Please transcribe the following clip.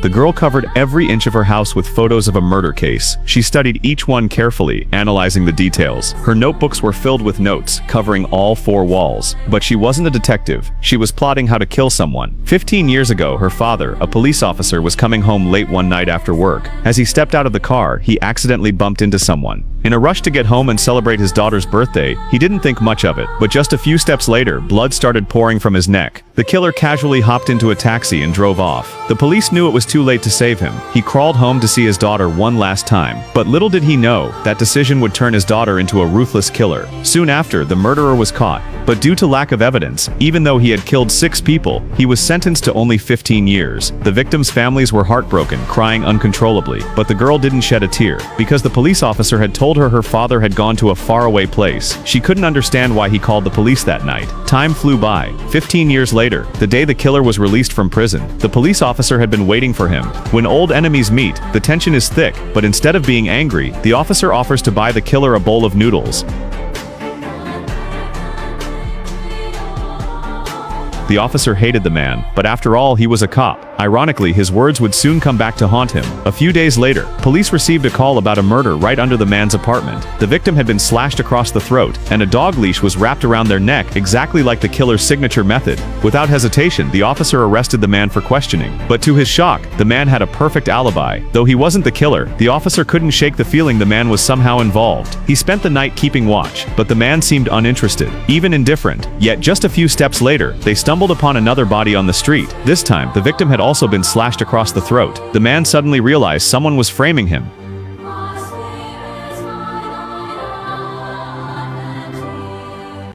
The girl covered every inch of her house with photos of a murder case. She studied each one carefully, analyzing the details. Her notebooks were filled with notes, covering all 4 walls. But she wasn't a detective. She was plotting how to kill someone. 15 years ago, her father, a police officer, was coming home late one night after work. As he stepped out of the car, he accidentally bumped into someone. In a rush to get home and celebrate his daughter's birthday, he didn't think much of it, but just a few steps later, blood started pouring from his neck. The killer casually hopped into a taxi and drove off. The police knew it was too late to save him. He crawled home to see his daughter one last time, but little did he know that decision would turn his daughter into a ruthless killer. Soon after, the murderer was caught, but due to lack of evidence, even though he had killed 6 people, he was sentenced to only 15 years. The victims' families were heartbroken, crying uncontrollably, but the girl didn't shed a tear, because the police officer had told her father had gone to a faraway place. She couldn't understand why he called the police that night. Time flew by. 15 years later, the day the killer was released from prison, the police officer had been waiting for him. When old enemies meet, the tension is thick, but instead of being angry, the officer offers to buy the killer a bowl of noodles. The officer hated the man, but after all, he was a cop. Ironically, his words would soon come back to haunt him. A few days later, police received a call about a murder right under the man's apartment. The victim had been slashed across the throat, and a dog leash was wrapped around their neck exactly like the killer's signature method. Without hesitation, the officer arrested the man for questioning. But to his shock, the man had a perfect alibi. Though he wasn't the killer, the officer couldn't shake the feeling the man was somehow involved. He spent the night keeping watch, but the man seemed uninterested, even indifferent. Yet just a few steps later, they stumbled upon another body on the street. This time, the victim had also been slashed across the throat. The man suddenly realized someone was framing him.